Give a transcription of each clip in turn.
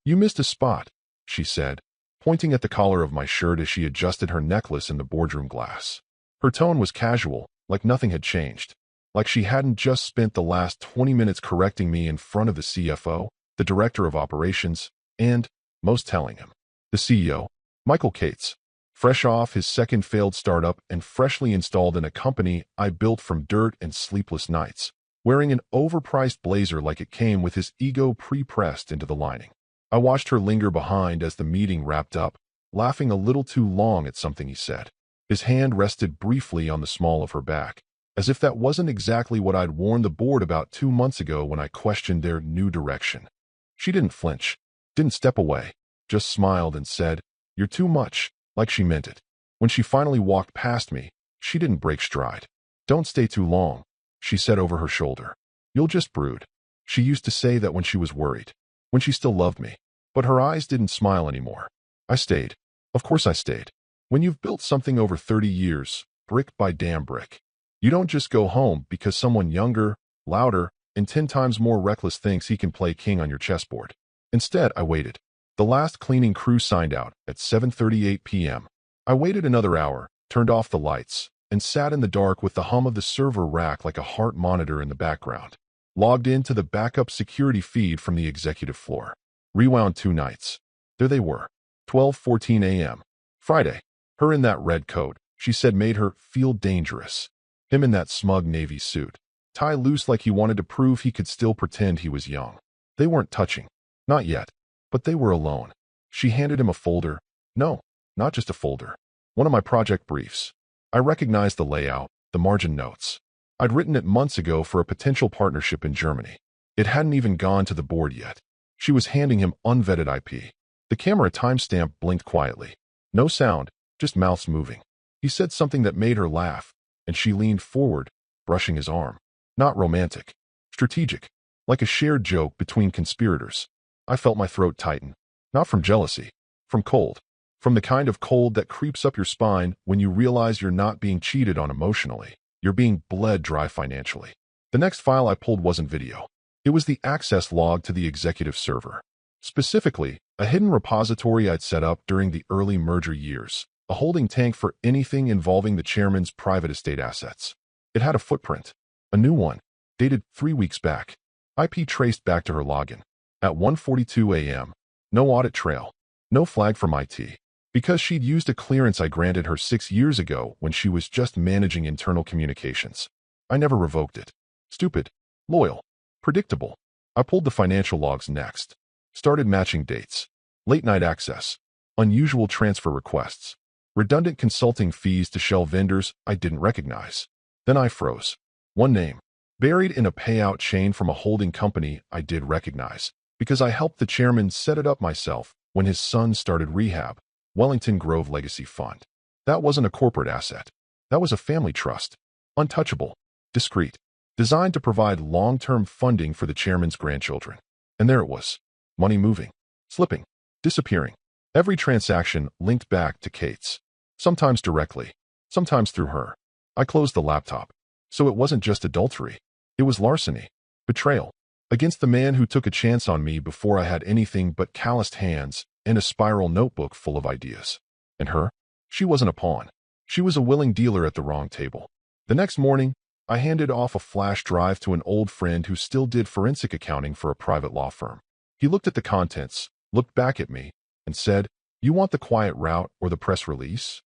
"You missed a spot," she said, pointing at the collar of my shirt as she adjusted her necklace in the boardroom glass. Her tone was casual, like nothing had changed, like she hadn't just spent the last 20 minutes correcting me in front of the CFO, the director of operations, and, most telling him, the CEO, Michael Cates, fresh off his second failed startup and freshly installed in a company I built from dirt and sleepless nights, wearing an overpriced blazer like it came with his ego pre-pressed into the lining. I watched her linger behind as the meeting wrapped up, laughing a little too long at something he said. His hand rested briefly on the small of her back, as if that wasn't exactly what I'd warned the board about 2 months ago when I questioned their new direction. She didn't flinch, didn't step away, just smiled and said, "You're too much," like she meant it. When she finally walked past me, she didn't break stride. "Don't stay too long," she said over her shoulder. "You'll just brood." She used to say that when she was worried, when she still loved me, but her eyes didn't smile anymore. I stayed. Of course I stayed. When you've built something over 30 years, brick by damn brick, you don't just go home because someone younger, louder, and 10 times more reckless thinks he can play king on your chessboard. Instead, I waited. The last cleaning crew signed out at 7:38 p.m. I waited another hour, turned off the lights, and sat in the dark with the hum of the server rack like a heart monitor in the background. Logged into the backup security feed from the executive floor. Rewound 2 nights. There they were. 12:14 a.m. Friday. Her in that red coat, she said, made her feel dangerous. Him in that smug navy suit, tie loose like he wanted to prove he could still pretend he was young. They weren't touching. Not yet. But they were alone. She handed him a folder. No, not just a folder. One of my project briefs. I recognized the layout, the margin notes. I'd written it months ago for a potential partnership in Germany. It hadn't even gone to the board yet. She was handing him unvetted IP. The camera timestamp blinked quietly. No sound, just mouths moving. He said something that made her laugh, and she leaned forward, brushing his arm. Not romantic. Strategic. Like a shared joke between conspirators. I felt my throat tighten. Not from jealousy. From cold. From the kind of cold that creeps up your spine when you realize you're not being cheated on emotionally. You're being bled dry financially. The next file I pulled wasn't video. It was the access log to the executive server. Specifically, a hidden repository I'd set up during the early merger years. A holding tank for anything involving the chairman's private estate assets. It had a footprint. A new one. Dated 3 weeks back. IP traced back to her login. At 1:42 a.m. No audit trail. No flag from IT. Because she'd used a clearance I granted her 6 years ago when she was just managing internal communications. I never revoked it. Stupid. Loyal. Predictable. I pulled the financial logs next. Started matching dates. Late night access. Unusual transfer requests. Redundant consulting fees to shell vendors I didn't recognize. Then I froze. One name. Buried in a payout chain from a holding company I did recognize, because I helped the chairman set it up myself when his son started rehab. Wellington Grove Legacy Fund. That wasn't a corporate asset. That was a family trust. Untouchable. Discreet. Designed to provide long-term funding for the chairman's grandchildren. And there it was. Money moving. Slipping. Disappearing. Every transaction linked back to Kate's. Sometimes directly. Sometimes through her. I closed the laptop. So it wasn't just adultery. It was larceny. Betrayal. Against the man who took a chance on me before I had anything but calloused hands and a spiral notebook full of ideas. And her? She wasn't a pawn. She was a willing dealer at the wrong table. The next morning, I handed off a flash drive to an old friend who still did forensic accounting for a private law firm. He looked at the contents, looked back at me, and said, "You want the quiet route or the press release?"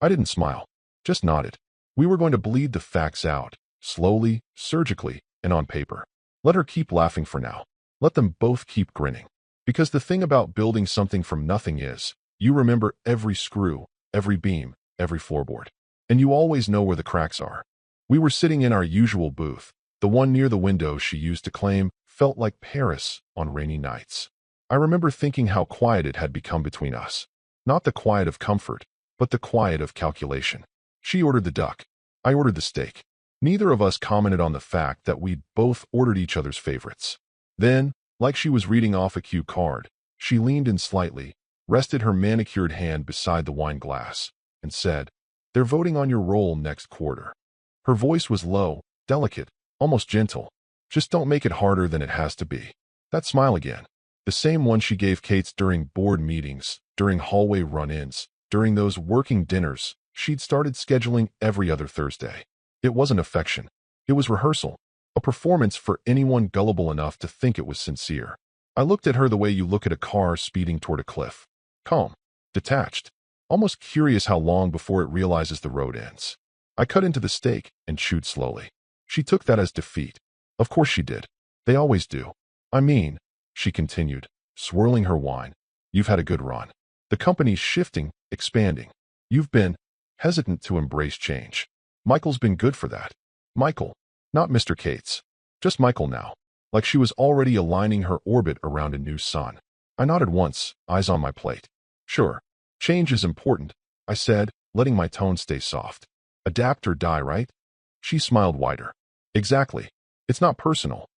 I didn't smile, just nodded. We were going to bleed the facts out, slowly, surgically, and on paper. Let her keep laughing for now. Let them both keep grinning. Because the thing about building something from nothing is, you remember every screw, every beam, every floorboard. And you always know where the cracks are. We were sitting in our usual booth, the one near the window she used to claim felt like Paris on rainy nights. I remember thinking how quiet it had become between us. Not the quiet of comfort, but the quiet of calculation. She ordered the duck. I ordered the steak. Neither of us commented on the fact that we'd both ordered each other's favorites. Then, like she was reading off a cue card, she leaned in slightly, rested her manicured hand beside the wine glass, and said, "They're voting on your role next quarter." Her voice was low, delicate, almost gentle. "Just don't make it harder than it has to be." That smile again. The same one she gave Kate's during board meetings, during hallway run-ins, during those working dinners she'd started scheduling every other Thursday. It wasn't affection. It was rehearsal, a performance for anyone gullible enough to think it was sincere. I looked at her the way you look at a car speeding toward a cliff. Calm, detached, almost curious how long before it realizes the road ends. I cut into the steak and chewed slowly. She took that as defeat. Of course she did. They always do. I mean, she continued, swirling her wine, you've had a good run. The company's shifting, expanding. You've been hesitant to embrace change. Michael's been good for that. Michael, not Mr. Cates. Just Michael now. Like she was already aligning her orbit around a new sun. I nodded once, eyes on my plate. Sure. Change is important, I said, letting my tone stay soft. Adapt or die, right? She smiled wider. Exactly. It's not personal.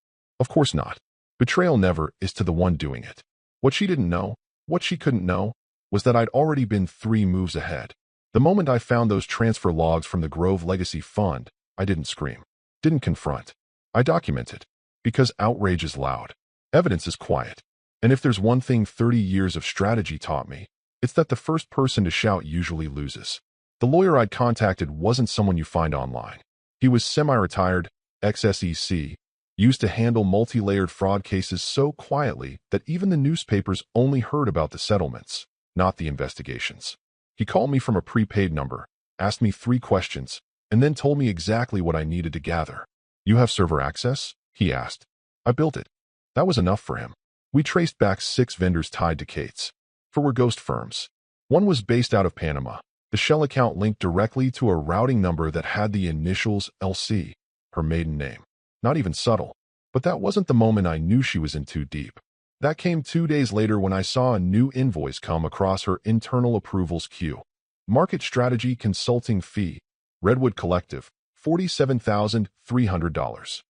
Of course not. Betrayal never is to the one doing it. What she didn't know, what she couldn't know, was that I'd already been 3 moves ahead. The moment I found those transfer logs from the Grove Legacy Fund, I didn't scream, didn't confront. I documented. Because outrage is loud. Evidence is quiet. And if there's one thing 30 years of strategy taught me, it's that the first person to shout usually loses. The lawyer I'd contacted wasn't someone you find online. He was semi-retired, ex-SEC, used to handle multi-layered fraud cases so quietly that even the newspapers only heard about the settlements, not the investigations. He called me from a prepaid number, asked me 3 questions, and then told me exactly what I needed to gather. You have server access? He asked. I built it. That was enough for him. We traced back 6 vendors tied to Kate's. 4 were ghost firms. One was based out of Panama. The shell account linked directly to a routing number that had the initials LC, her maiden name. Not even subtle. But that wasn't the moment I knew she was in too deep. That came 2 days later when I saw a new invoice come across her internal approvals queue. Market Strategy Consulting Fee, Redwood Collective, $47,300.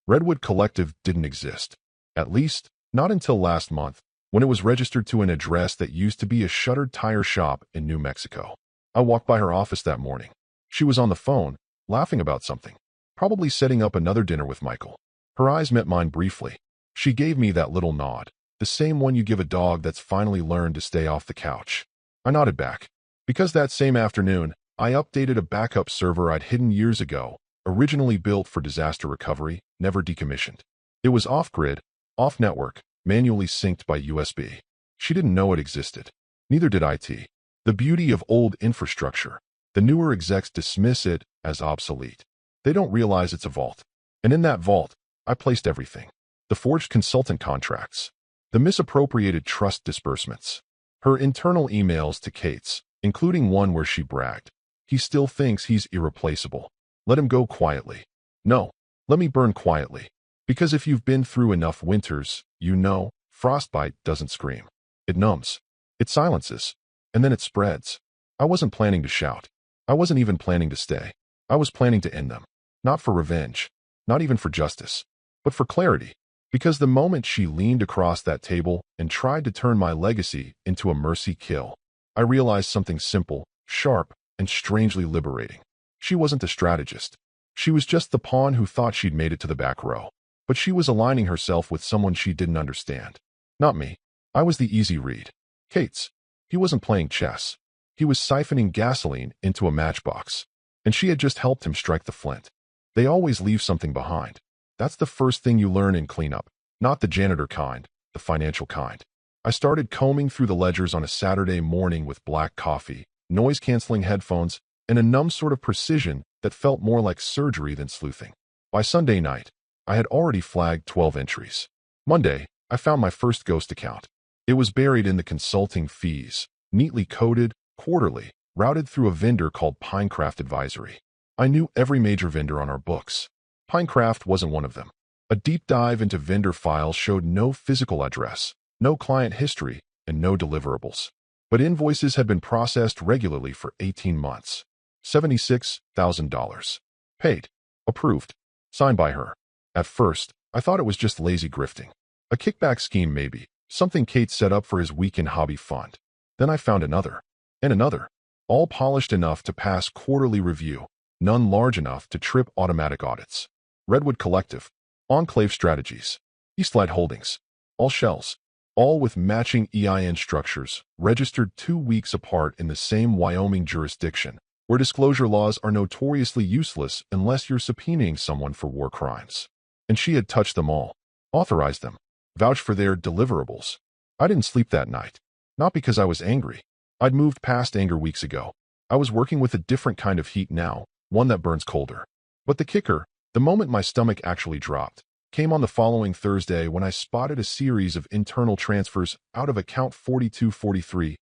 Redwood Collective didn't exist. At least, not until last month, when it was registered to an address that used to be a shuttered tire shop in New Mexico. I walked by her office that morning. She was on the phone, laughing about something. Probably setting up another dinner with Michael. Her eyes met mine briefly. She gave me that little nod, the same one you give a dog that's finally learned to stay off the couch. I nodded back. Because that same afternoon, I updated a backup server I'd hidden years ago, originally built for disaster recovery, never decommissioned. It was off-grid, off-network, manually synced by USB. She didn't know it existed. Neither did IT. The beauty of old infrastructure. The newer execs dismiss it as obsolete. They don't realize it's a vault. And in that vault, I placed everything. The forged consultant contracts. The misappropriated trust disbursements. Her internal emails to Kate's, including one where she bragged. He still thinks he's irreplaceable. Let him go quietly. No, let me burn quietly. Because if you've been through enough winters, you know, frostbite doesn't scream. It numbs. It silences. And then it spreads. I wasn't planning to shout. I wasn't even planning to stay. I was planning to end them. Not for revenge. Not even for justice. But for clarity. Because the moment she leaned across that table and tried to turn my legacy into a mercy kill, I realized something simple, sharp, and strangely liberating. She wasn't the strategist. She was just the pawn who thought she'd made it to the back row. But she was aligning herself with someone she didn't understand. Not me. I was the easy read. Kate's. He wasn't playing chess. He was siphoning gasoline into a matchbox. And she had just helped him strike the flint. They always leave something behind. That's the first thing you learn in cleanup. Not the janitor kind, the financial kind. I started combing through the ledgers on a Saturday morning with black coffee, noise-canceling headphones, and a numb sort of precision that felt more like surgery than sleuthing. By Sunday night, I had already flagged 12 entries. Monday, I found my first ghost account. It was buried in the consulting fees, neatly coded, quarterly, routed through a vendor called Pinecraft Advisory. I knew every major vendor on our books. Pinecraft wasn't one of them. A deep dive into vendor files showed no physical address, no client history, and no deliverables. But invoices had been processed regularly for 18 months. $76,000. Paid. Approved. Signed by her. At first, I thought it was just lazy grifting. A kickback scheme maybe, something Kate set up for his weekend hobby fund. Then I found another. And another. All polished enough to pass quarterly review, none large enough to trip automatic audits. Redwood Collective. Enclave Strategies. Eastlight Holdings. All shells. all with matching EIN structures, registered 2 weeks apart in the same Wyoming jurisdiction, where disclosure laws are notoriously useless unless you're subpoenaing someone for war crimes. And she had touched them all, authorized them, vouched for their deliverables. I didn't sleep that night. Not because I was angry. I'd moved past anger weeks ago. I was working with a different kind of heat now, one that burns colder. But the kicker, the moment my stomach actually dropped, came on the following Thursday when I spotted a series of internal transfers out of account 4243B,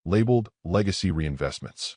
labeled Legacy Reinvestments.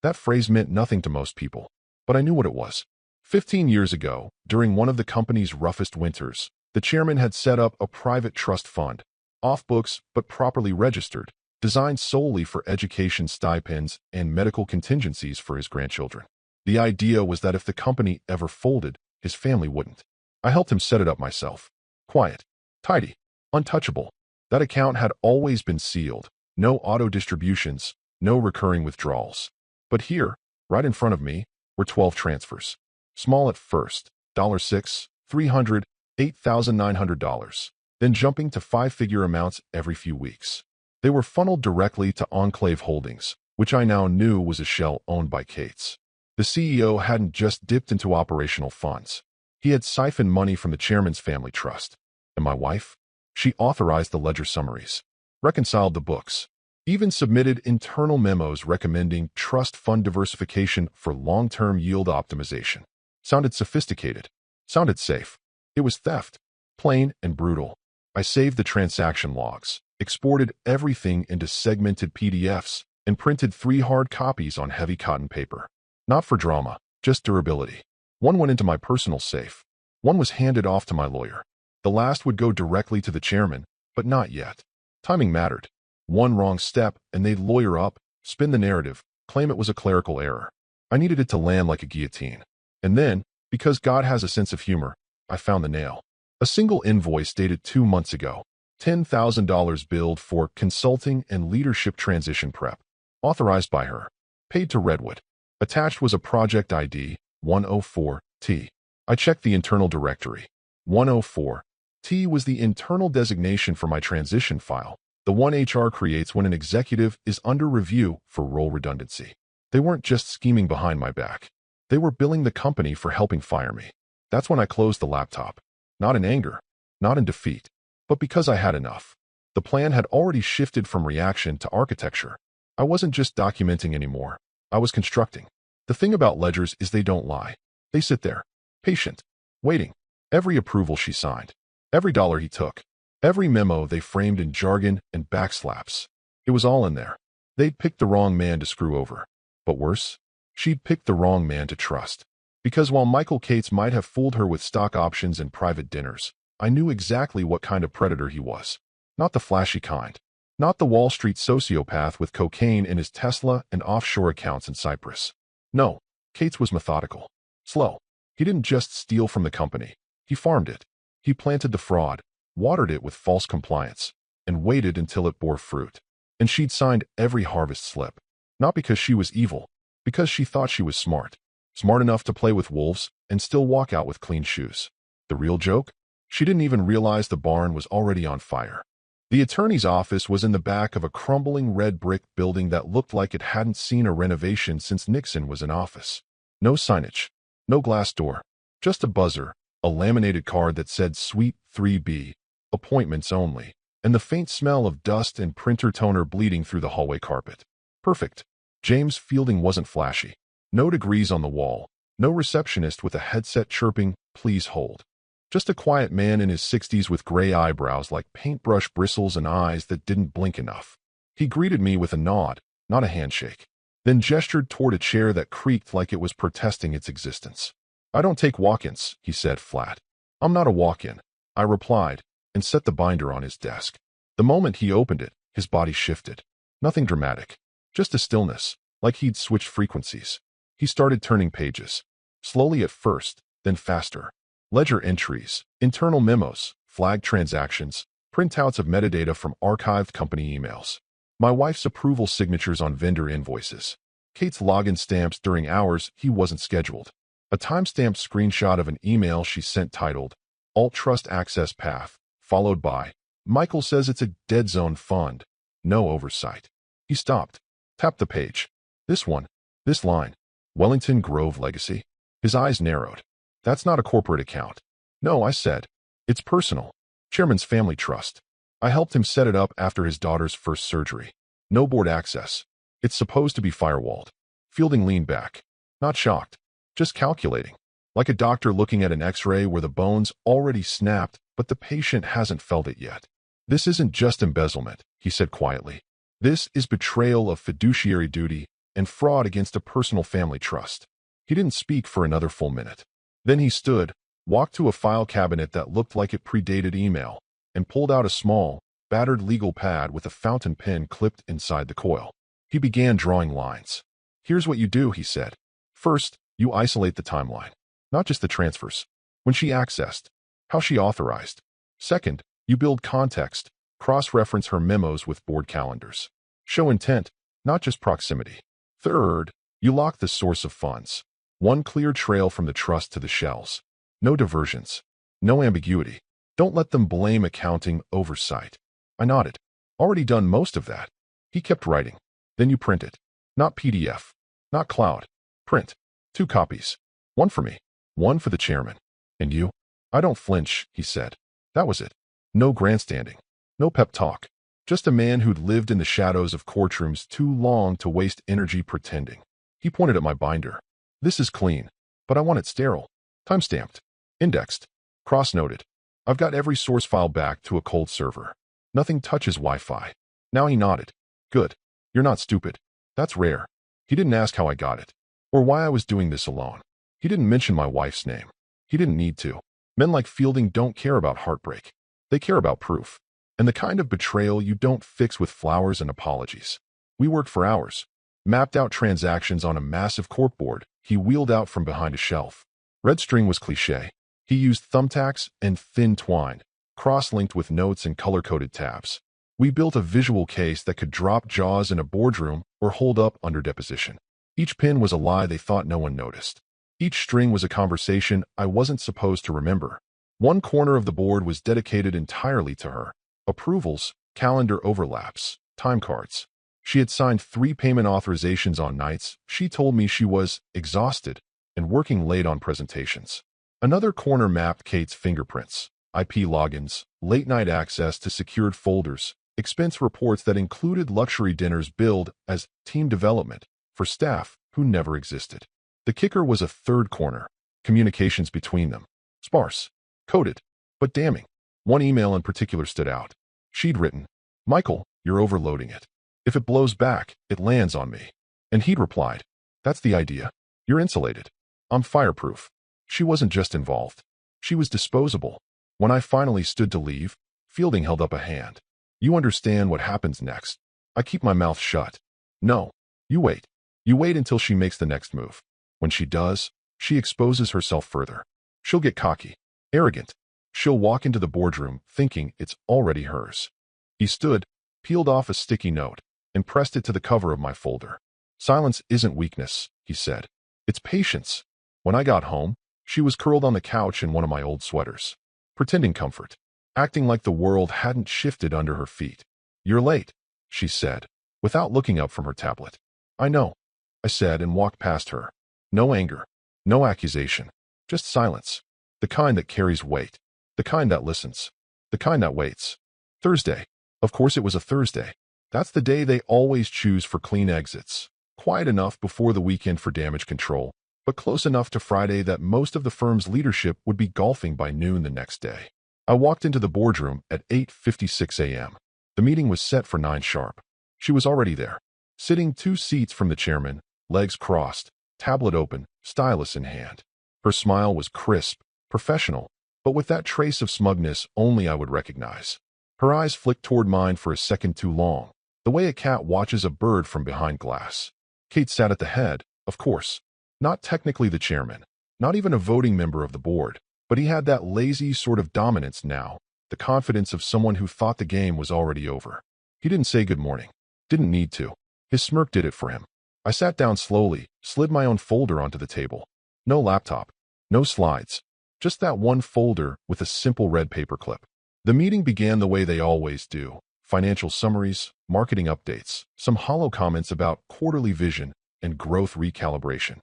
That phrase meant nothing to most people, but I knew what it was. 15 years ago, during one of the company's roughest winters, the chairman had set up a private trust fund, off books but properly registered, designed solely for education stipends and medical contingencies for his grandchildren. The idea was that if the company ever folded, his family wouldn't. I helped him set it up myself. Quiet, tidy, untouchable. That account had always been sealed. No auto distributions, no recurring withdrawals. But here, right in front of me, were 12 transfers. Small at first, $6, $300, $8,900, then jumping to 5-figure amounts every few weeks. They were funneled directly to Enclave Holdings, which I now knew was a shell owned by Cates. The CEO hadn't just dipped into operational funds. He had siphoned money from the chairman's family trust. And my wife? She authorized the ledger summaries, reconciled the books, even submitted internal memos recommending trust fund diversification for long-term yield optimization. Sounded sophisticated. Sounded safe. It was theft. Plain and brutal. I saved the transaction logs, exported everything into segmented PDFs, and printed 3 hard copies on heavy cotton paper. Not for drama, just durability. One went into my personal safe. One was handed off to my lawyer. The last would go directly to the chairman, but not yet. Timing mattered. One wrong step, and they'd lawyer up, spin the narrative, claim it was a clerical error. I needed it to land like a guillotine. And then, because God has a sense of humor, I found the nail. A single invoice dated 2 months ago. $10,000 billed for consulting and leadership transition prep. Authorized by her. Paid to Redwood. Attached was a project ID, 104T. I checked the internal directory. 104T was the internal designation for my transition file, the one HR creates when an executive is under review for role redundancy. They weren't just scheming behind my back. They were billing the company for helping fire me. That's when I closed the laptop. Not in anger, not in defeat, but because I had enough. The plan had already shifted from reaction to architecture. I wasn't just documenting anymore. I was constructing. The thing about ledgers is they don't lie. They sit there, patient, waiting. Every approval she signed, every dollar he took, every memo they framed in jargon and backslaps. It was all in there. They'd picked the wrong man to screw over. But worse, she'd picked the wrong man to trust. Because while Michael Cates might have fooled her with stock options and private dinners, I knew exactly what kind of predator he was. Not the flashy kind. Not the Wall Street sociopath with cocaine in his Tesla and offshore accounts in Cyprus. No, Cates was methodical. Slow. He didn't just steal from the company. He farmed it. He planted the fraud, watered it with false compliance, and waited until it bore fruit. And she'd signed every harvest slip. Not because she was evil, because she thought she was smart. Smart enough to play with wolves and still walk out with clean shoes. The real joke? She didn't even realize the barn was already on fire. The attorney's office was in the back of a crumbling red brick building that looked like it hadn't seen a renovation since Nixon was in office. No signage, no glass door, just a buzzer, a laminated card that said Suite 3B, appointments only, and the faint smell of dust and printer toner bleeding through the hallway carpet. Perfect. James Fielding wasn't flashy. No degrees on the wall, no receptionist with a headset chirping, "Please hold." Just a quiet man in his 60s with gray eyebrows like paintbrush bristles and eyes that didn't blink enough. He greeted me with a nod, not a handshake, then gestured toward a chair that creaked like it was protesting its existence. "I don't take walk-ins," he said flat. "I'm not a walk-in," I replied, and set the binder on his desk. The moment he opened it, his body shifted. Nothing dramatic, just a stillness, like he'd switched frequencies. He started turning pages, slowly at first, then faster. Ledger entries, internal memos, flagged transactions, printouts of metadata from archived company emails. My wife's approval signatures on vendor invoices. Kate's login stamps during hours he wasn't scheduled. A timestamped screenshot of an email she sent titled, "Alt Trust Access Path," followed by, Michael says it's a dead zone fund. No oversight. He stopped. Tapped the page. This one. This line. Wellington Grove Legacy. His eyes narrowed. That's not a corporate account. No, I said. It's personal. Chairman's family trust. I helped him set it up after his daughter's first surgery. No board access. It's supposed to be firewalled. Fielding leaned back. Not shocked. Just calculating. Like a doctor looking at an x-ray where the bone's already snapped, but the patient hasn't felt it yet. This isn't just embezzlement, he said quietly. This is betrayal of fiduciary duty and fraud against a personal family trust. He didn't speak for another full minute. Then he stood, walked to a file cabinet that looked like it predated email, and pulled out a small, battered legal pad with a fountain pen clipped inside the coil. He began drawing lines. Here's what you do, he said. First, you isolate the timeline. Not just the transfers. When she accessed. How she authorized. Second, you build context. Cross-reference her memos with board calendars. Show intent, not just proximity. Third, you lock the source of funds. One clear trail from the trust to the shells. No diversions. No ambiguity. Don't let them blame accounting oversight. I nodded. Already done most of that. He kept writing. Then you print it. Not PDF. Not cloud. Print. 2 copies. One for me. One for the chairman. And you? I don't flinch, he said. That was it. No grandstanding. No pep talk. Just a man who'd lived in the shadows of courtrooms too long to waste energy pretending. He pointed at my binder. This is clean, but I want it sterile. Time-stamped. Indexed. Cross-noted. I've got every source file back to a cold server. Nothing touches Wi-Fi. Now he nodded. Good. You're not stupid. That's rare. He didn't ask how I got it, or why I was doing this alone. He didn't mention my wife's name. He didn't need to. Men like Fielding don't care about heartbreak. They care about proof. And the kind of betrayal you don't fix with flowers and apologies. We worked for hours. Mapped out transactions on a massive corkboard he wheeled out from behind a shelf. Red string was cliché. He used thumbtacks and thin twine, cross-linked with notes and color-coded tabs. We built a visual case that could drop jaws in a boardroom or hold up under deposition. Each pin was a lie they thought no one noticed. Each string was a conversation I wasn't supposed to remember. One corner of the board was dedicated entirely to her. Approvals, calendar overlaps, time cards. She had signed 3 payment authorizations on nights she told me she was exhausted and working late on presentations. Another corner mapped Kate's fingerprints, IP logins, late-night access to secured folders, expense reports that included luxury dinners billed as team development for staff who never existed. The kicker was a third corner, communications between them. Sparse, coded, but damning. One email in particular stood out. She'd written, Michael, you're overloading it. If it blows back, it lands on me. And he'd replied, that's the idea. You're insulated. I'm fireproof. She wasn't just involved. She was disposable. When I finally stood to leave, Fielding held up a hand. You understand what happens next. I keep my mouth shut. No. You wait. You wait until she makes the next move. When she does, she exposes herself further. She'll get cocky, arrogant. She'll walk into the boardroom thinking it's already hers. He stood, peeled off a sticky note, and pressed it to the cover of my folder. Silence isn't weakness, he said. It's patience. When I got home, she was curled on the couch in one of my old sweaters, pretending comfort, acting like the world hadn't shifted under her feet. You're late, she said, without looking up from her tablet. I know, I said and walked past her. No anger, no accusation, just silence. The kind that carries weight, the kind that listens, the kind that waits. Thursday. Of course it was a Thursday. That's the day they always choose for clean exits. Quiet enough before the weekend for damage control, but close enough to Friday that most of the firm's leadership would be golfing by noon the next day. I walked into the boardroom at 8:56 a.m. The meeting was set for 9 sharp. She was already there, sitting 2 seats from the chairman, legs crossed, tablet open, stylus in hand. Her smile was crisp, professional, but with that trace of smugness only I would recognize. Her eyes flicked toward mine for a second too long, the way a cat watches a bird from behind glass. Kate sat at the head, of course. Not technically the chairman, not even a voting member of the board, but he had that lazy sort of dominance now, the confidence of someone who thought the game was already over. He didn't say good morning. Didn't need to. His smirk did it for him. I sat down slowly, slid my own folder onto the table. No laptop. No slides. Just that one folder with a simple red paperclip. The meeting began the way they always do. Financial summaries, marketing updates, some hollow comments about quarterly vision and growth recalibration.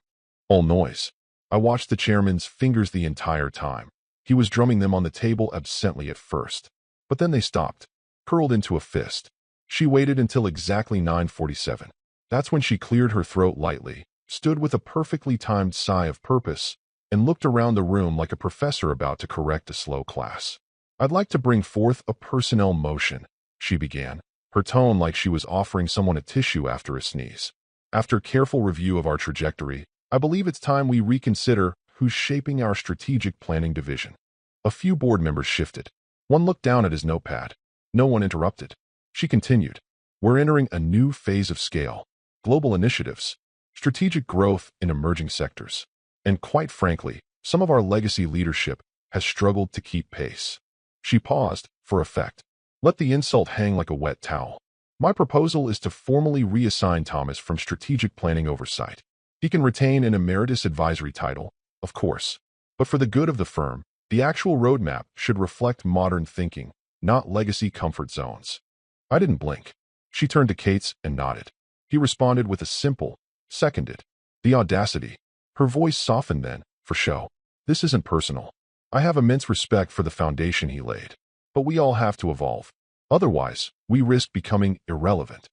All noise. I watched the chairman's fingers the entire time. He was drumming them on the table absently at first. But then they stopped, curled into a fist. She waited until exactly 9:47. That's when she cleared her throat lightly, stood with a perfectly timed sigh of purpose, and looked around the room like a professor about to correct a slow class. "I'd like to bring forth a personnel motion," she began, her tone like she was offering someone a tissue after a sneeze. "After careful review of our trajectory, I believe it's time we reconsider who's shaping our strategic planning division." A few board members shifted. One looked down at his notepad. No one interrupted. She continued, "We're entering a new phase of scale, global initiatives, strategic growth in emerging sectors. And quite frankly, some of our legacy leadership has struggled to keep pace." She paused, for effect. Let the insult hang like a wet towel. "My proposal is to formally reassign Thomas from strategic planning oversight. He can retain an emeritus advisory title, of course, but for the good of the firm, the actual roadmap should reflect modern thinking, not legacy comfort zones." I didn't blink. She turned to Cates and nodded. He responded with a simple, "Seconded." The audacity. Her voice softened then, for show. "This isn't personal. I have immense respect for the foundation he laid. But we all have to evolve. Otherwise, we risk becoming irrelevant."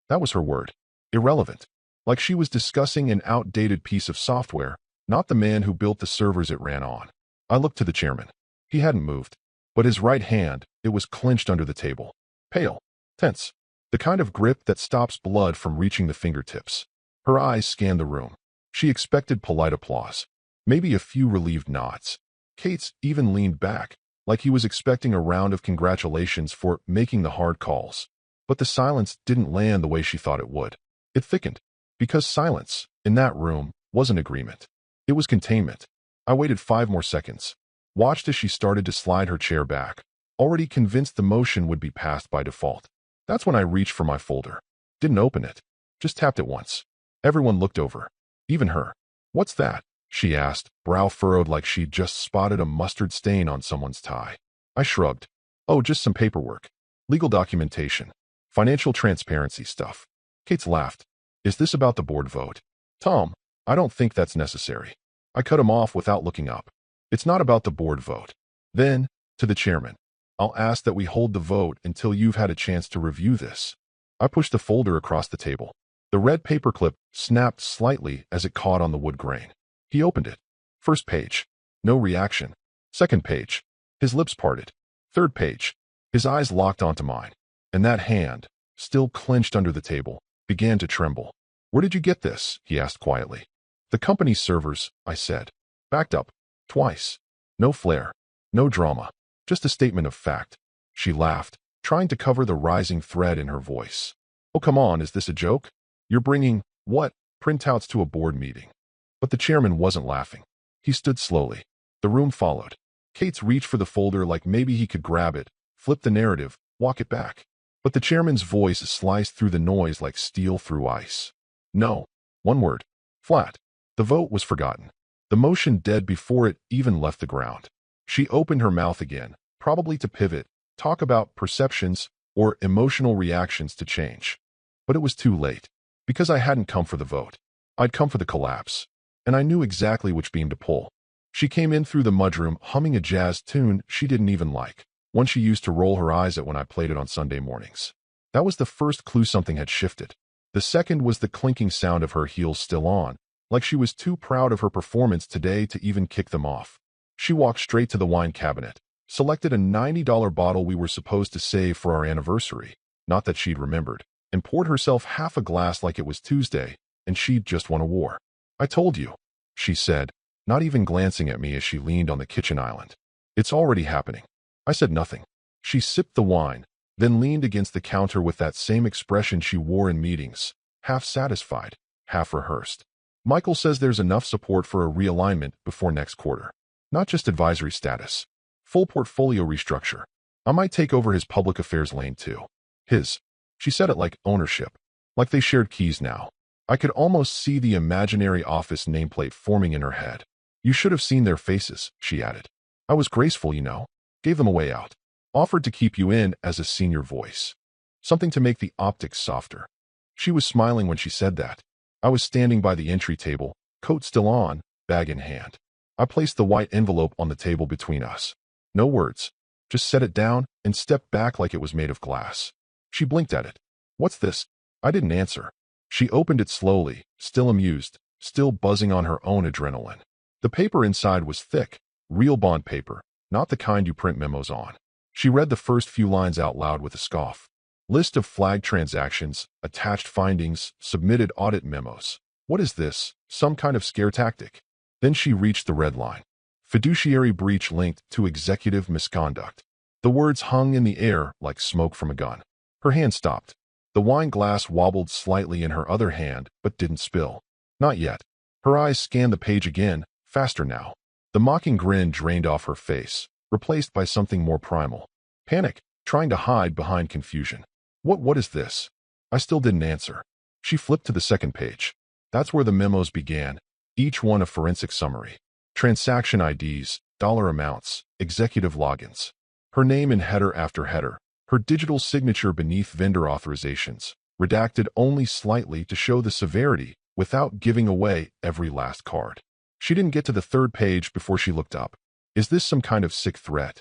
That was her word. Irrelevant. Like she was discussing an outdated piece of software, not the man who built the servers it ran on. I looked to the chairman. He hadn't moved. But his right hand, it was clenched under the table. Pale. Tense. The kind of grip that stops blood from reaching the fingertips. Her eyes scanned the room. She expected polite applause. Maybe a few relieved nods. Cates even leaned back, like he was expecting a round of congratulations for making the hard calls. But the silence didn't land the way she thought it would. It thickened. Because silence, in that room, wasn't agreement. It was containment. I waited 5 more seconds. Watched as she started to slide her chair back, already convinced the motion would be passed by default. That's when I reached for my folder. Didn't open it. Just tapped it once. Everyone looked over. Even her. "What's that?" she asked, brow furrowed like she'd just spotted a mustard stain on someone's tie. I shrugged. "Oh, just some paperwork. Legal documentation. Financial transparency stuff." Cates laughed. "Is this about the board vote?" "Tom, I don't think that's necessary." I cut him off without looking up. "It's not about the board vote." Then, to the chairman, "I'll ask that we hold the vote until you've had a chance to review this." I pushed the folder across the table. The red paperclip snapped slightly as it caught on the wood grain. He opened it. First page. No reaction. Second page. His lips parted. Third page. His eyes locked onto mine. And that hand, still clenched under the table, began to tremble. "Where did you get this?" he asked quietly. "The company's servers," I said. "Backed up. Twice. No flair. No drama. Just a statement of fact." She laughed, trying to cover the rising thread in her voice. "Oh, come on, is this a joke? You're bringing, what, printouts to a board meeting?" But the chairman wasn't laughing. He stood slowly. The room followed. Cates reached for the folder like maybe he could grab it, flip the narrative, walk it back. But the chairman's voice sliced through the noise like steel through ice. "No." One word. Flat. The vote was forgotten. The motion dead before it even left the ground. She opened her mouth again, probably to pivot, talk about perceptions or emotional reactions to change. But it was too late. Because I hadn't come for the vote. I'd come for the collapse. And I knew exactly which beam to pull. She came in through the mudroom humming a jazz tune she didn't even like, one she used to roll her eyes at when I played it on Sunday mornings. That was the first clue something had shifted. The second was the clinking sound of her heels still on, like she was too proud of her performance today to even kick them off. She walked straight to the wine cabinet, selected a $90 bottle we were supposed to save for our anniversary, not that she'd remembered, and poured herself half a glass like it was Tuesday, and she'd just won a war. "I told you," she said, not even glancing at me as she leaned on the kitchen island. "It's already happening." I said nothing. She sipped the wine, then leaned against the counter with that same expression she wore in meetings, half satisfied, half rehearsed. "Michael says there's enough support for a realignment before next quarter. Not just advisory status. Full portfolio restructure. I might take over his public affairs lane too." His. She said it like ownership. Like they shared keys now. I could almost see the imaginary office nameplate forming in her head. "You should have seen their faces," she added. "I was graceful, you know. Gave them a way out. Offered to keep you in as a senior voice. Something to make the optics softer. She was smiling when she said that. I was standing by the entry table, coat still on, bag in hand. I placed the white envelope on the table between us. No words. Just set it down and stepped back like it was made of glass. She blinked at it. What's this? I didn't answer. She opened it slowly, still amused, still buzzing on her own adrenaline. The paper inside was thick, real bond paper, not the kind you print memos on. She read the first few lines out loud with a scoff. List of flagged transactions, attached findings, submitted audit memos. What is this? Some kind of scare tactic? Then she reached the red line. Fiduciary breach linked to executive misconduct. The words hung in the air like smoke from a gun. Her hand stopped. The wine glass wobbled slightly in her other hand, but didn't spill. Not yet. Her eyes scanned the page again, faster now. The mocking grin drained off her face, replaced by something more primal. Panic, trying to hide behind confusion. What is this? I still didn't answer. She flipped to the second page. That's where the memos began, each one a forensic summary. Transaction IDs, dollar amounts, executive logins. Her name in header after header. Her digital signature beneath vendor authorizations, redacted only slightly to show the severity without giving away every last card. She didn't get to the third page before she looked up. Is this some kind of sick threat?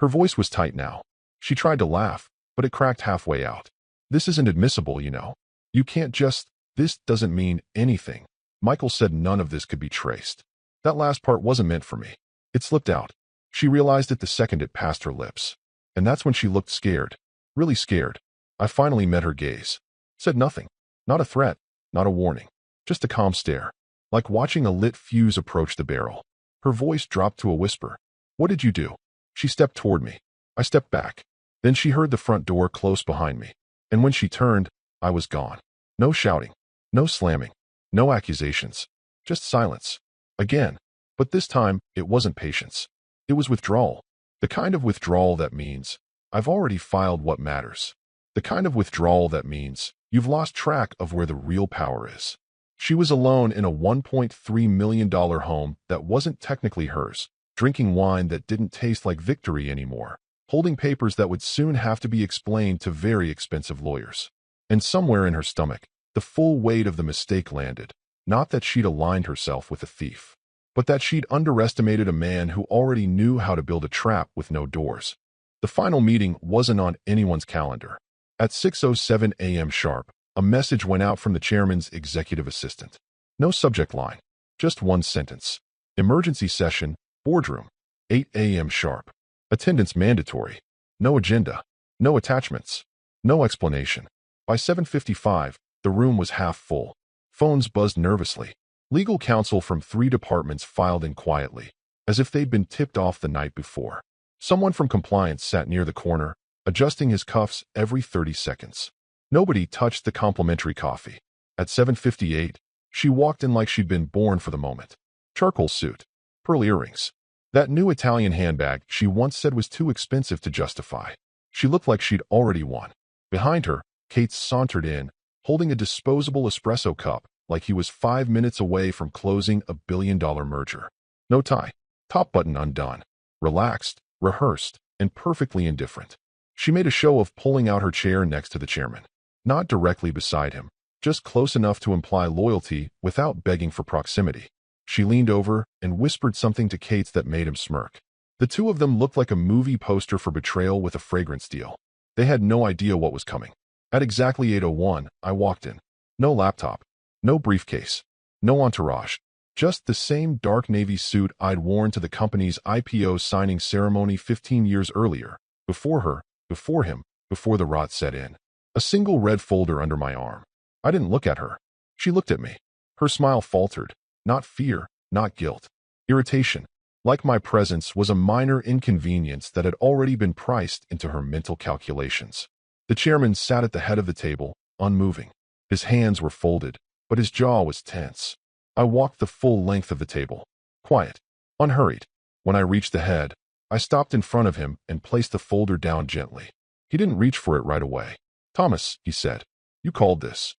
Her voice was tight now. She tried to laugh, but it cracked halfway out. This isn't admissible, you know. You can't just, this doesn't mean anything. Michael said none of this could be traced. That last part wasn't meant for me. It slipped out. She realized it the second it passed her lips. And that's when she looked scared. Really scared. I finally met her gaze. Said nothing. Not a threat. Not a warning. Just a calm stare. Like watching a lit fuse approach the barrel. Her voice dropped to a whisper. What did you do? She stepped toward me. I stepped back. Then she heard the front door close behind me. And when she turned, I was gone. No shouting. No slamming. No accusations. Just silence. Again. But this time, it wasn't patience. It was withdrawal. The kind of withdrawal that means, I've already filed what matters. The kind of withdrawal that means, you've lost track of where the real power is. She was alone in a $1.3 million home that wasn't technically hers, drinking wine that didn't taste like victory anymore, holding papers that would soon have to be explained to very expensive lawyers. And somewhere in her stomach, the full weight of the mistake landed. Not that she'd aligned herself with a thief, but that she'd underestimated a man who already knew how to build a trap with no doors. The final meeting wasn't on anyone's calendar. At 6:07 a.m. sharp, a message went out from the chairman's executive assistant. No subject line, just one sentence. Emergency session, boardroom, 8 a.m. sharp. Attendance mandatory. No agenda. No attachments. No explanation. By 7:55, the room was half full. Phones buzzed nervously. Legal counsel from 3 departments filed in quietly, as if they'd been tipped off the night before. Someone from compliance sat near the corner, adjusting his cuffs every 30 seconds. Nobody touched the complimentary coffee. At 7:58, she walked in like she'd been born for the moment. Charcoal suit. Pearl earrings. That new Italian handbag she once said was too expensive to justify. She looked like she'd already won. Behind her, Kate sauntered in, holding a disposable espresso cup like he was 5 minutes away from closing a billion-dollar merger. No tie. Top button undone. Relaxed, rehearsed, and perfectly indifferent. She made a show of pulling out her chair next to the chairman. Not directly beside him, just close enough to imply loyalty without begging for proximity. She leaned over and whispered something to Kate that made him smirk. The two of them looked like a movie poster for betrayal with a fragrance deal. They had no idea what was coming. At exactly 8:01, I walked in. No laptop. No briefcase. No entourage. Just the same dark navy suit I'd worn to the company's IPO signing ceremony 15 years earlier. Before her, before him, before the rot set in. A single red folder under my arm. I didn't look at her. She looked at me. Her smile faltered. Not fear, not guilt. Irritation. Like my presence was a minor inconvenience that had already been priced into her mental calculations. The chairman sat at the head of the table, unmoving. His hands were folded, but his jaw was tense. I walked the full length of the table. Quiet. Unhurried. When I reached the head, I stopped in front of him and placed the folder down gently. He didn't reach for it right away. Thomas, he said. You called this.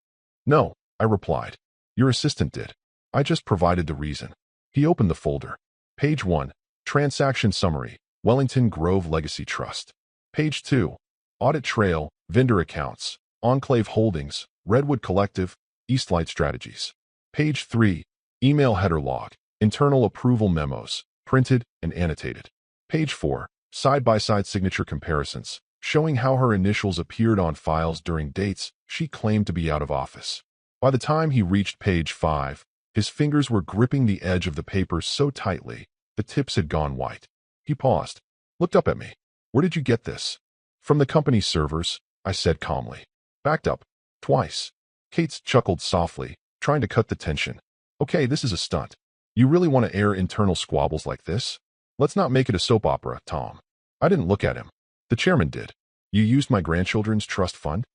No, I replied. Your assistant did. I just provided the reason. He opened the folder. Page 1. Transaction Summary. Wellington Grove Legacy Trust. Page 2. Audit Trail, Vendor Accounts, Enclave Holdings, Redwood Collective, Eastlight Strategies. Page 3. Email Header Log, Internal Approval Memos, printed and annotated. Page 4. Side-by-side signature comparisons, showing how her initials appeared on files during dates she claimed to be out of office. By the time he reached page 5, his fingers were gripping the edge of the paper so tightly, the tips had gone white. He paused, looked up at me. Where did you get this? From the company's servers, I said calmly. Backed up. Twice. Kate chuckled softly, trying to cut the tension. Okay, this is a stunt. You really want to air internal squabbles like this? Let's not make it a soap opera, Tom. I didn't look at him. The chairman did. You used my grandchildren's trust fund?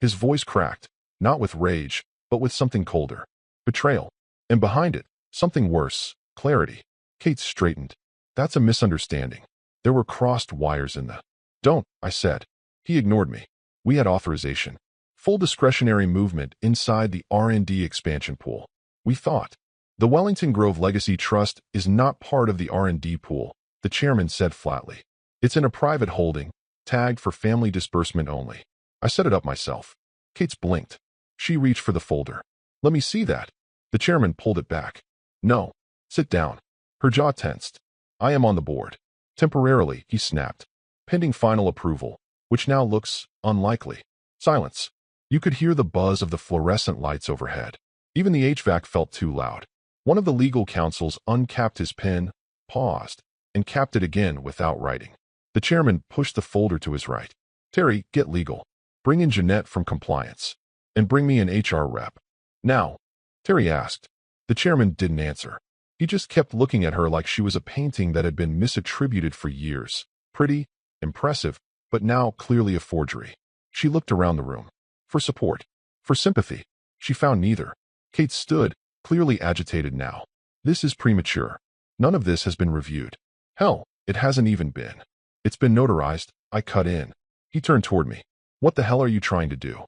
His voice cracked, not with rage, but with something colder. Betrayal. And behind it, something worse, clarity. Kate straightened. That's a misunderstanding. There were crossed wires in the... Don't, I said. He ignored me. We had authorization. Full discretionary movement inside the R&D expansion pool. We thought. The Wellington Grove Legacy Trust is not part of the R&D pool, the chairman said flatly. It's in a private holding, tagged for family disbursement only. I set it up myself. Kate blinked. She reached for the folder. Let me see that. The chairman pulled it back. No. Sit down. Her jaw tensed. I am on the board. Temporarily, he snapped. Pending final approval, which now looks unlikely. Silence. You could hear the buzz of the fluorescent lights overhead. Even the HVAC felt too loud. One of the legal counsels uncapped his pen, paused, and capped it again without writing. The chairman pushed the folder to his right. Terry, get legal. Bring in Jeanette from compliance. And bring me an HR rep. Now, Terry asked. The chairman didn't answer. He just kept looking at her like she was a painting that had been misattributed for years. Pretty, impressive, but now clearly a forgery. She looked around the room. For support. For sympathy. She found neither. Kate stood, clearly agitated now. This is premature. None of this has been reviewed. Hell, it hasn't even been. It's been notarized. I cut in. He turned toward me. What the hell are you trying to do?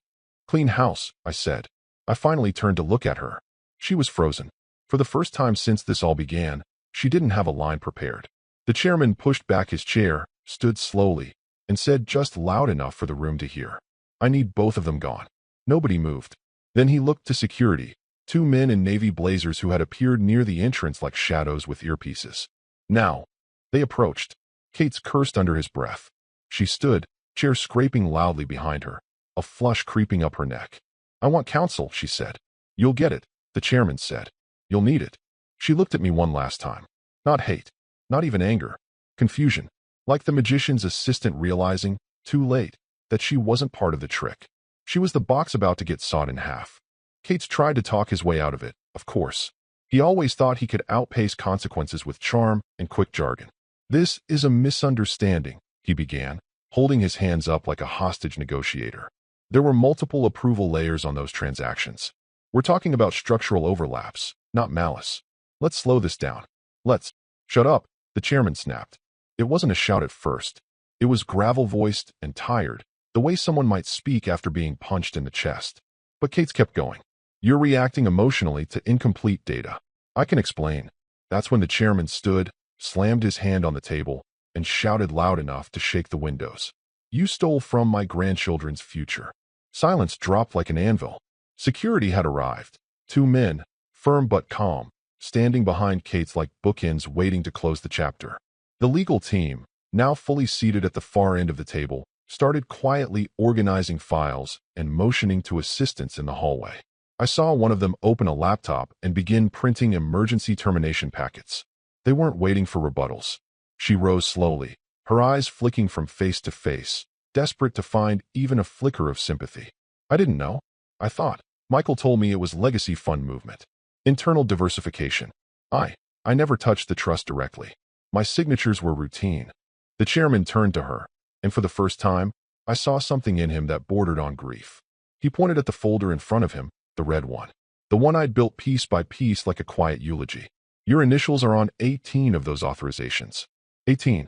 Clean house, I said. I finally turned to look at her. She was frozen. For the first time since this all began, she didn't have a line prepared. The chairman pushed back his chair, stood slowly, and said just loud enough for the room to hear. I need both of them gone. Nobody moved. Then he looked to security, two men in navy blazers who had appeared near the entrance like shadows with earpieces. Now, they approached. Kate cursed under his breath. She stood, chair scraping loudly behind her, a flush creeping up her neck. I want counsel, she said. You'll get it, the chairman said. You'll need it. She looked at me one last time. Not hate, not even anger. Confusion. Like the magician's assistant realizing, too late, that she wasn't part of the trick. She was the box about to get sawed in half. Cates tried to talk his way out of it, of course. He always thought he could outpace consequences with charm and quick jargon. This is a misunderstanding, he began, holding his hands up like a hostage negotiator. There were multiple approval layers on those transactions. We're talking about structural overlaps, not malice. Let's slow this down. Let's... Shut up, the chairman snapped. It wasn't a shout at first. It was gravel-voiced and tired, the way someone might speak after being punched in the chest. But Kate kept going. You're reacting emotionally to incomplete data. I can explain. That's when the chairman stood, slammed his hand on the table, and shouted loud enough to shake the windows. You stole from my grandchildren's future. Silence dropped like an anvil. Security had arrived. Two men, firm but calm, standing behind Kate's like bookends waiting to close the chapter. The legal team, now fully seated at the far end of the table, started quietly organizing files and motioning to assistants in the hallway. I saw one of them open a laptop and begin printing emergency termination packets. They weren't waiting for rebuttals. She rose slowly, her eyes flicking from face to face, desperate to find even a flicker of sympathy. I didn't know. I thought. Michael told me it was legacy fund movement. Internal diversification. I never touched the trust directly. My signatures were routine. The chairman turned to her, and for the first time, I saw something in him that bordered on grief. He pointed at the folder in front of him, the red one. The one I'd built piece by piece like a quiet eulogy. Your initials are on 18 of those authorizations. 18.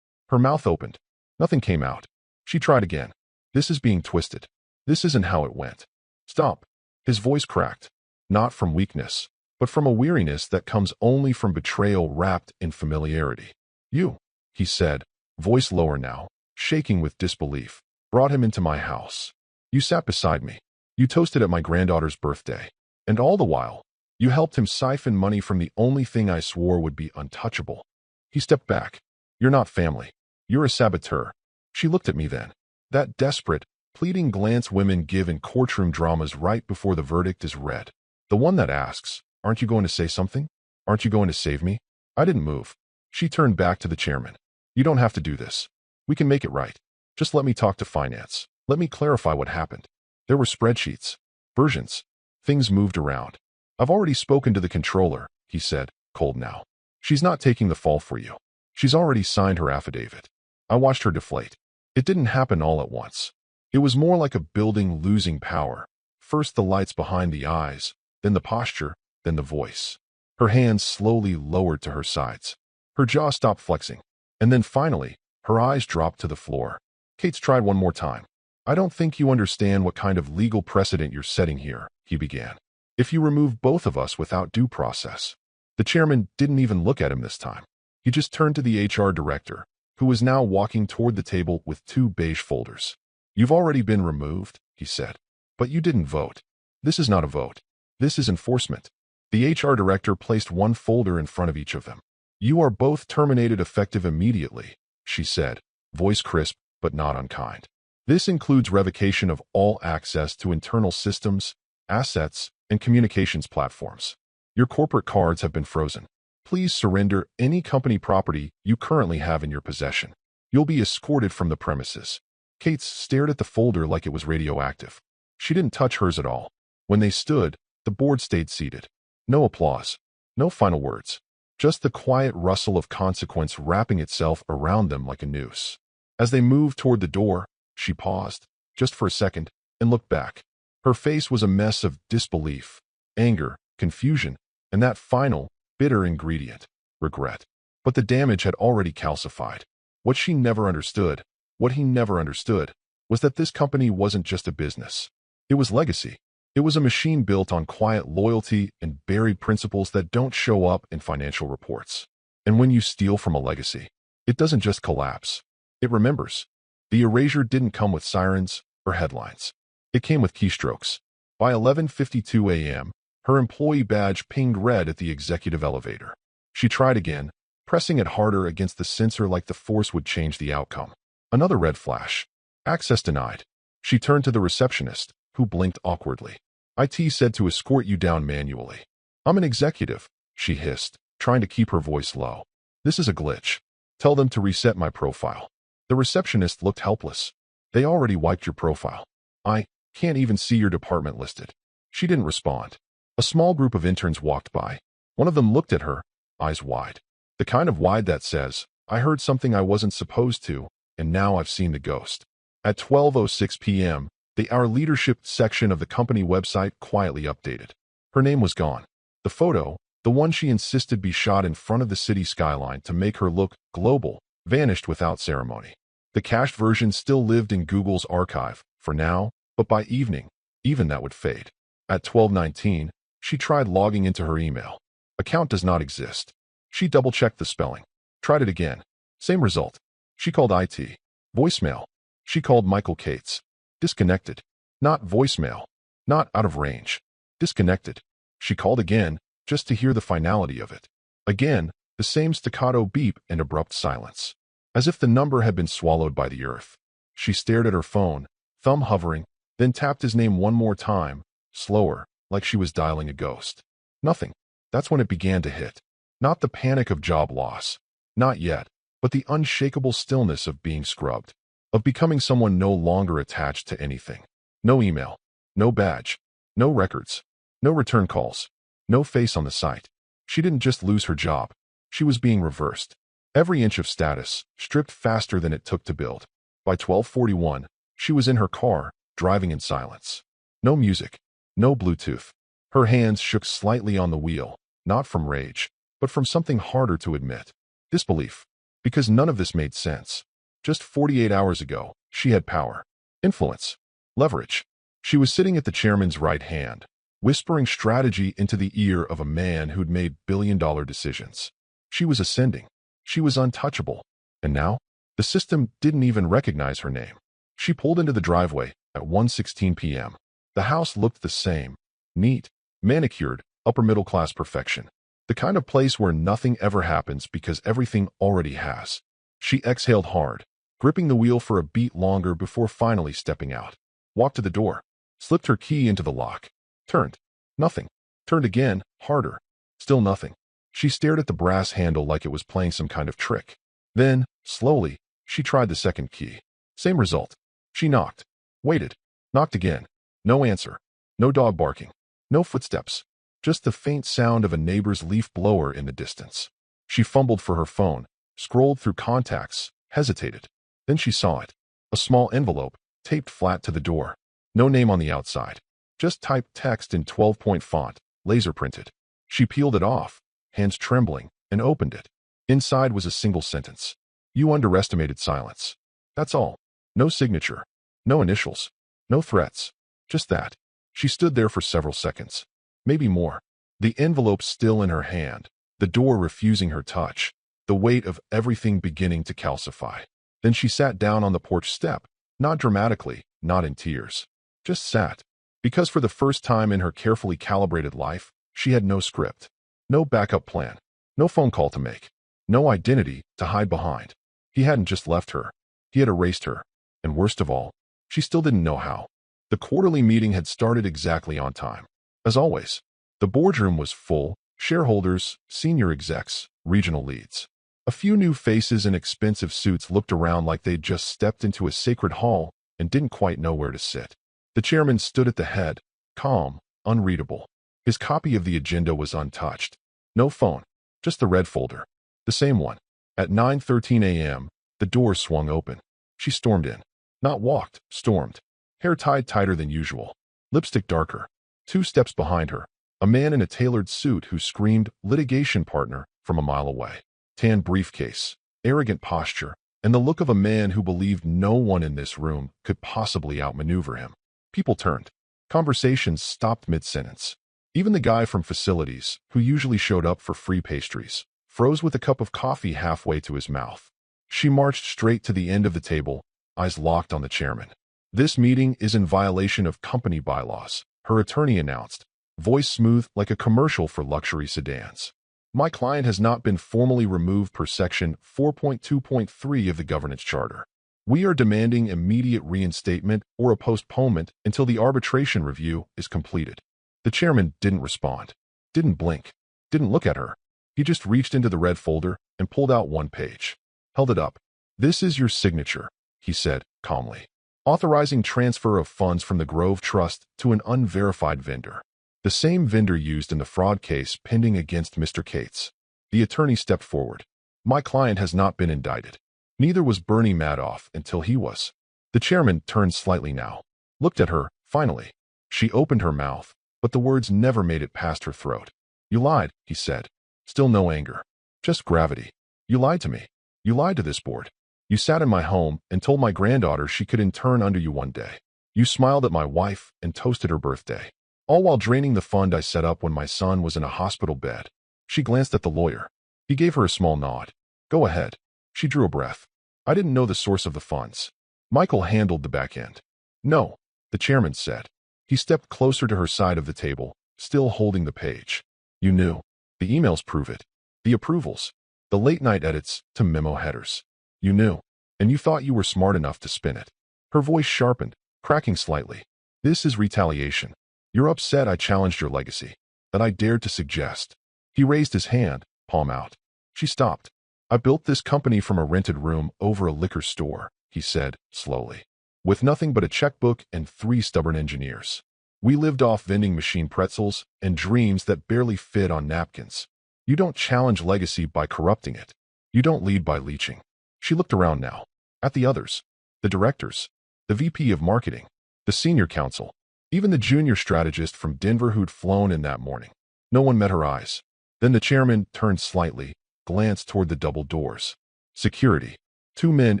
Her mouth opened. Nothing came out. She tried again. This is being twisted. This isn't how it went. Stop. His voice cracked. Not from weakness, but from a weariness that comes only from betrayal wrapped in familiarity. You, he said, voice lower now, shaking with disbelief. Brought him into my house. You sat beside me. You toasted at my granddaughter's birthday. And all the while, you helped him siphon money from the only thing I swore would be untouchable. He stepped back. You're not family. You're a saboteur. She looked at me then. That desperate, pleading glance women give in courtroom dramas right before the verdict is read. The one that asks, aren't you going to say something? Aren't you going to save me? I didn't move. She turned back to the chairman. You don't have to do this. We can make it right. Just let me talk to finance. Let me clarify what happened. There were spreadsheets, versions. Things moved around. I've already spoken to the controller, he said, cold now. She's not taking the fall for you. She's already signed her affidavit. I watched her deflate. It didn't happen all at once. It was more like a building losing power. First the lights behind the eyes, then the posture, then the voice. Her hands slowly lowered to her sides. Her jaw stopped flexing. And then finally, her eyes dropped to the floor. Kate's tried one more time. I don't think you understand what kind of legal precedent you're setting here, he began. If you remove both of us without due process. The chairman didn't even look at him this time. He just turned to the HR director, who was now walking toward the table with 2 beige folders. You've already been removed, he said. But you didn't vote. This is not a vote. This is enforcement. The HR director placed 1 folder in front of each of them. You are both terminated effective immediately, she said, voice crisp but not unkind. This includes revocation of all access to internal systems, assets, and communications platforms. Your corporate cards have been frozen. Please surrender any company property you currently have in your possession. You'll be escorted from the premises. Kate stared at the folder like it was radioactive. She didn't touch hers at all. When they stood, the board stayed seated. No applause. No final words. Just the quiet rustle of consequence wrapping itself around them like a noose. As they moved toward the door, she paused, just for a second, and looked back. Her face was a mess of disbelief, anger, confusion, and that final, bitter ingredient, regret. But the damage had already calcified. What she never understood, what he never understood, was that this company wasn't just a business. It was legacy. It was a machine built on quiet loyalty and buried principles that don't show up in financial reports. And when you steal from a legacy, it doesn't just collapse. It remembers. The erasure didn't come with sirens or headlines. It came with keystrokes. By 11:52 a.m., her employee badge pinged red at the executive elevator. She tried again, pressing it harder against the sensor like the force would change the outcome. Another red flash. Access denied. She turned to the receptionist, who blinked awkwardly. IT said to escort you down manually. I'm an executive, she hissed, trying to keep her voice low. This is a glitch. Tell them to reset my profile. The receptionist looked helpless. They already wiped your profile. I can't even see your department listed. She didn't respond. A small group of interns walked by. One of them looked at her, eyes wide. The kind of wide that says, I heard something I wasn't supposed to, and now I've seen the ghost. At 12:06 p.m., our leadership section of the company website quietly updated. Her name was gone. The photo, the one she insisted be shot in front of the city skyline to make her look global, vanished without ceremony. The cached version still lived in Google's archive, for now, but by evening, even that would fade. At 12:19, she tried logging into her email. Account does not exist. She double-checked the spelling. Tried it again. Same result. She called IT. Voicemail. She called Michael Cates. Disconnected. Not voicemail. Not out of range. Disconnected. She called again, just to hear the finality of it. Again, the same staccato beep and abrupt silence. As if the number had been swallowed by the earth. She stared at her phone, thumb hovering, then tapped his name one more time, slower, like she was dialing a ghost. Nothing. That's when it began to hit. Not the panic of job loss. Not yet, but the unshakable stillness of being scrubbed. Of becoming someone no longer attached to anything. No email. No badge. No records. No return calls. No face on the site. She didn't just lose her job. She was being reversed. Every inch of status, stripped faster than it took to build. By 12:41, she was in her car, driving in silence. No music. No Bluetooth. Her hands shook slightly on the wheel, not from rage, but from something harder to admit. Disbelief. Because none of this made sense. Just 48 hours ago, she had power, influence, leverage. She was sitting at the chairman's right hand, whispering strategy into the ear of a man who'd made billion-dollar decisions. She was ascending. She was untouchable. And now, the The system didn't even recognize her name. She pulled into the driveway at 1:16 p.m. The house looked the same. Neat, manicured, upper-middle-class perfection. The kind of place where nothing ever happens because everything already has. She exhaled hard, gripping the wheel for a beat longer before finally stepping out. Walked to the door, slipped her key into the lock, turned. Nothing. Turned again, harder. Still nothing. She stared at the brass handle like it was playing some kind of trick. Then, slowly, she tried the second key. Same result. She knocked. Waited. Knocked again. No answer. No dog barking. No footsteps. Just the faint sound of a neighbor's leaf blower in the distance. She fumbled for her phone, scrolled through contacts, hesitated. Then she saw it. A small envelope, taped flat to the door. No name on the outside. Just typed text in 12-point font, laser printed. She peeled it off, hands trembling, and opened it. Inside was a single sentence. You underestimated silence. That's all. No signature. No initials. No threats. Just that. She stood there for several seconds. Maybe more. The envelope still in her hand, the door refusing her touch, the weight of everything beginning to calcify. Then she sat down on the porch step, not dramatically, not in tears. Just sat. Because for the first time in her carefully calibrated life, she had no script. No backup plan. No phone call to make. No identity to hide behind. He hadn't just left her. He had erased her. And worst of all, she still didn't know how. The quarterly meeting had started exactly on time. As always, the boardroom was full, shareholders, senior execs, regional leads. A few new faces in expensive suits looked around like they'd just stepped into a sacred hall and didn't quite know where to sit. The chairman stood at the head, calm, unreadable. His copy of the agenda was untouched. No phone, just the red folder. The same one. At 9:13 a.m., the door swung open. She stormed in. Not walked, stormed. Hair tied tighter than usual. Lipstick darker. 2 steps behind her, a man in a tailored suit who screamed litigation partner from a mile away. Tan briefcase, arrogant posture, and the look of a man who believed no one in this room could possibly outmaneuver him. People turned. Conversations stopped mid-sentence. Even the guy from facilities, who usually showed up for free pastries, froze with a cup of coffee halfway to his mouth. She marched straight to the end of the table, eyes locked on the chairman. This meeting is in violation of company bylaws, her attorney announced, voice smooth like a commercial for luxury sedans. My client has not been formally removed per section 4.2.3 of the governance charter. We are demanding immediate reinstatement or a postponement until the arbitration review is completed. The chairman didn't respond, didn't blink, didn't look at her. He just reached into the red folder and pulled out one page. Held it up. This is your signature, he said, calmly. Authorizing transfer of funds from the Grove Trust to an unverified vendor. The same vendor used in the fraud case pending against Mr. Cates. The attorney stepped forward. My client has not been indicted. Neither was Bernie Madoff until he was. The chairman turned slightly now. Looked at her, finally. She opened her mouth, but the words never made it past her throat. You lied, he said. Still no anger. Just gravity. You lied to me. You lied to this board. You sat in my home and told my granddaughter she could intern under you one day. You smiled at my wife and toasted her birthday. All while draining the fund I set up when my son was in a hospital bed. She glanced at the lawyer. He gave her a small nod. Go ahead. She drew a breath. I didn't know the source of the funds. Michael handled the back end. No, the chairman said. He stepped closer to her side of the table, still holding the page. You knew. The emails prove it. The approvals. The late-night edits to memo headers. You knew. And you thought you were smart enough to spin it. Her voice sharpened, cracking slightly. This is retaliation. You're upset I challenged your legacy. That I dared to suggest. He raised his hand, palm out. She stopped. I built this company from a rented room over a liquor store, he said, slowly. With nothing but a checkbook and 3 stubborn engineers. We lived off vending machine pretzels and dreams that barely fit on napkins. You don't challenge legacy by corrupting it. You don't lead by leeching. She looked around now. At the others. The directors. The VP of marketing. The senior counsel. Even the junior strategist from Denver who'd flown in that morning. No one met her eyes. Then the chairman turned slightly, glanced toward the double doors. Security. 2 men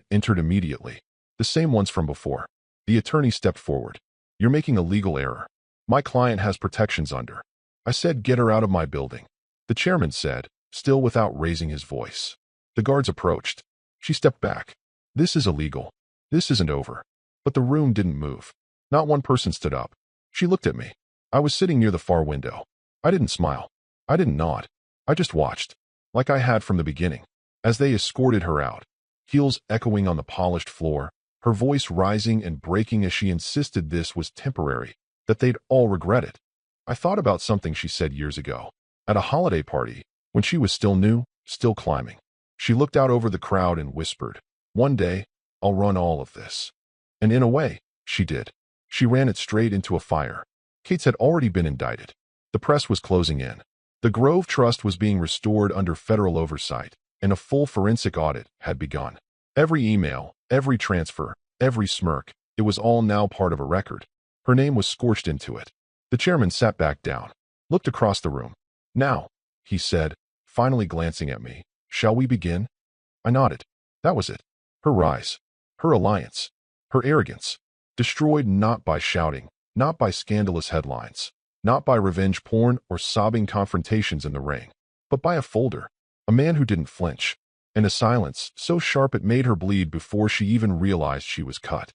entered immediately. The same ones from before. The attorney stepped forward. You're making a legal error. My client has protections under. I said get her out of my building. The chairman said, still without raising his voice. The guards approached. She stepped back. This is illegal. This isn't over. But the room didn't move. Not one person stood up. She looked at me. I was sitting near the far window. I didn't smile. I didn't nod. I just watched, like I had from the beginning, as they escorted her out, heels echoing on the polished floor, her voice rising and breaking as she insisted this was temporary, that they'd all regret it. I thought about something she said years ago, at a holiday party, when she was still new, still climbing. She looked out over the crowd and whispered, "One day, I'll run all of this." And in a way, she did. She ran it straight into a fire. Kate's had already been indicted. The press was closing in. The Grove Trust was being restored under federal oversight, and a full forensic audit had begun. Every email, every transfer, every smirk, it was all now part of a record. Her name was scorched into it. The chairman sat back down, looked across the room. "Now," he said, finally glancing at me, "shall we begin?" I nodded. That was it. Her rise. Her alliance. Her arrogance. Destroyed not by shouting, not by scandalous headlines, not by revenge porn or sobbing confrontations in the ring, but by a folder, a man who didn't flinch, and a silence so sharp it made her bleed before she even realized she was cut.